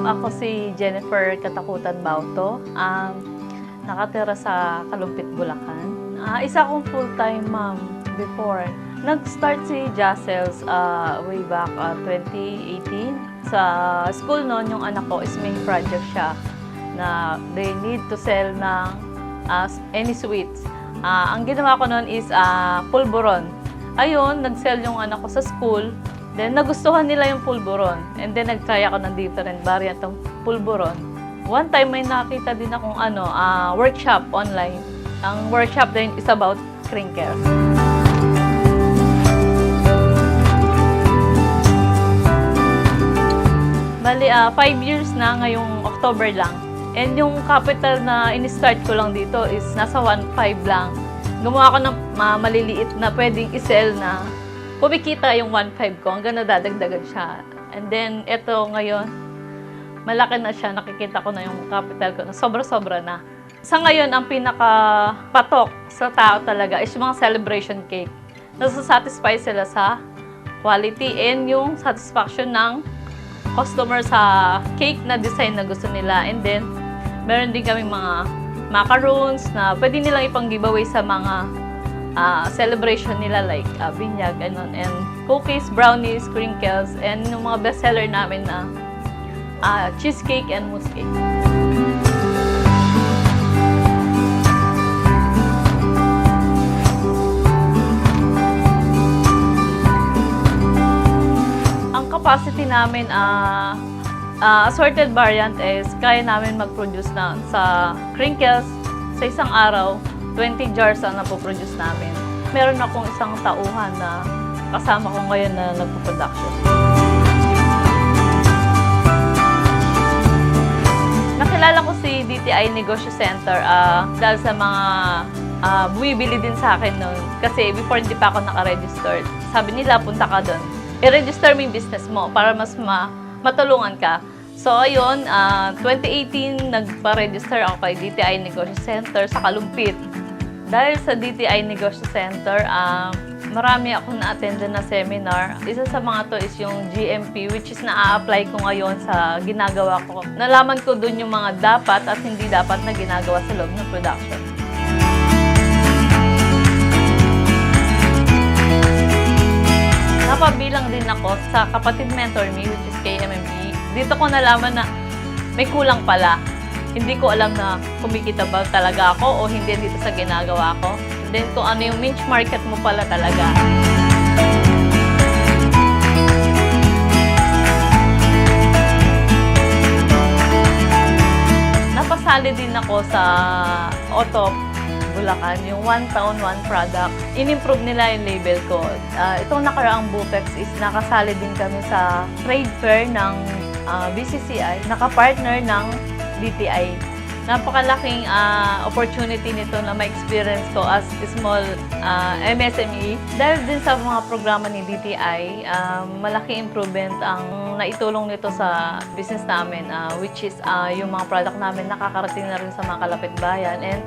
Ako si Jennifer Katakutan Bauto, nakatira sa Kalumpit, Bulacan. Isa akong full-time mom before. Nag-start si Jacels way back 2018. Sa school noon, yung anak ko is may project siya na they need to sell ng any sweets. Ang ginawa ko noon is pulburon. Ayun, nag-sell yung anak ko sa school. Then, nagustuhan nila yung pulburon. And then, nag-try ako ng different variant ng pulburon. One time, may nakita din akong workshop online. Ang workshop din is about crinkles. Bali, 5 years na ngayong October lang. And yung capital na in-start ko lang dito is nasa 1.5 lang. Gumawa ko ng maliliit na pwedeng i-sell na kumikita yung 1.5 ko, hanggang nadadagdagan siya. And then, eto ngayon, malaki na siya, nakikita ko na yung capital ko, sobra-sobra na. Sa ngayon, ang pinaka-patok sa tao talaga is yung mga celebration cake. Nasa-satisfy sila sa quality and yung satisfaction ng customer sa cake na design na gusto nila. And then, meron din kaming mga macarons na pwede nilang ipang-giveaway sa mga celebration nila like binyag, ganun. And cookies, brownies, crinkles, and yung mga bestseller namin na cheesecake and mousse cake. Ang capacity namin, assorted variant is kaya namin mag-produce na sa crinkles sa isang araw. 20 jars ang napoproduce namin. Meron akong isang tauhan na kasama ko ngayon na nagpo-production. Nakilala ko si DTI Negosyo Center dahil sa mga bumibili din sa akin noon. Kasi before hindi pa ako naka-registered. Sabi nila, punta ka doon. I-register mo yung business mo para mas matulungan ka. So ayun, 2018 nagpa-register ako kay DTI Negosyo Center sa Kalumpit. Dahil sa DTI Negosyo Center, marami akong na-attend na seminar. Isa sa mga to is yung GMP, which is na-a-apply ko ngayon sa ginagawa ko. Nalaman ko dun yung mga dapat at hindi dapat na ginagawa sa loob ng production. Napabilang din ako sa kapatid mentor me, which is KMME. Dito ko nalaman na may kulang pala. Hindi ko alam na kumikita ba talaga ako o hindi dito sa ginagawa ko. Then kung ano yung niche market mo pala talaga. Napasali din ako sa OTOP Bulacan, yung One Town, One Product. In-improve nila yung label ko. Itong nakaraang Bupex is nakasali din kami sa trade fair ng BCCI, nakapartner ng DTI. Napakalaking opportunity nito na ma-experience ko as small MSME. Dahil din sa mga programa ni DTI, malaking improvement ang naitulong nito sa business namin, which is yung mga product namin nakakarating na rin sa mga kalapit bayan. And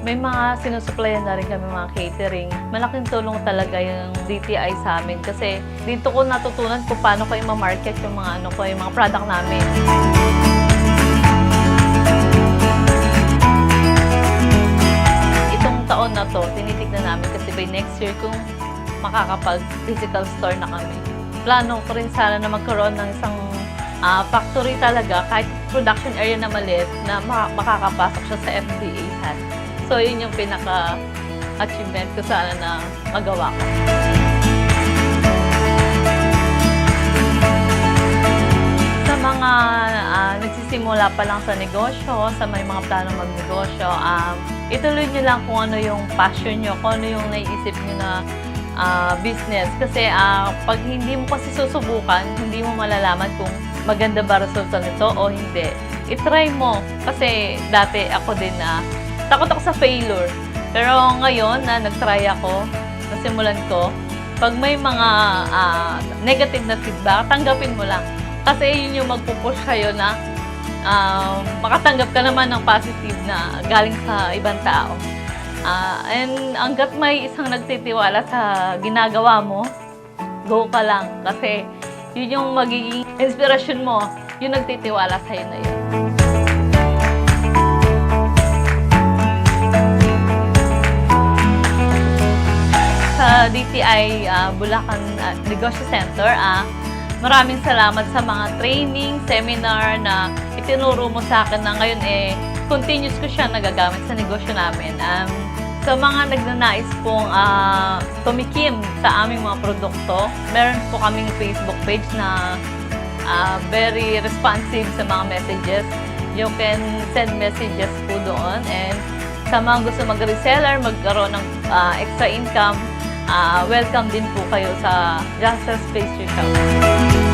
may mga sinusupplyan na rin kami mga catering. Malaking tulong talaga yung DTI sa amin kasi dito ko natutunan kung paano ko i-market yung mga, yung mga product namin. Taon na to, tinitignan namin kasi by next year kung makakapag-physical store na kami. Plano ko rin sana na magkaroon ng isang factory talaga, kahit production area na maliit, na makakapasok siya sa FDA. So, yun yung pinaka-achievement ko sana na magawa ko. Sa mga nagsisimula pa lang sa negosyo, sa may mga planong magnegosyo, ituloy nyo lang kung ano yung passion nyo, kung ano yung naiisip nyo na business. Kasi pag hindi mo kasi susubukan, hindi mo malalaman kung maganda ba resulta nito o hindi. I-try mo. Kasi dati ako din takot ako sa failure. Pero ngayon na nag-try ako, nasimulan ko, pag may mga negative na feedback, tanggapin mo lang. Kasi yun yung magpupush kayo na makatanggap ka naman ng positive na galing sa ibang tao. And hanggat may isang nagtitiwala sa ginagawa mo, go ka lang. Kasi yun yung magiging inspirasyon mo yung nagtitiwala sa'yo na yun. Sa DTI Bulacan Negosyo Center, maraming salamat sa mga training, seminar na itinuro mo sa akin na ngayon continuous ko siya nagagamit sa negosyo namin. Sa mga nagnanais pong tumikim sa aming mga produkto, meron po kaming Facebook page na very responsive sa mga messages. You can send messages po doon, and sa mga gusto mag-reseller, magkaroon ng extra income, welcome din po kayo sa Justice Pastry Shop.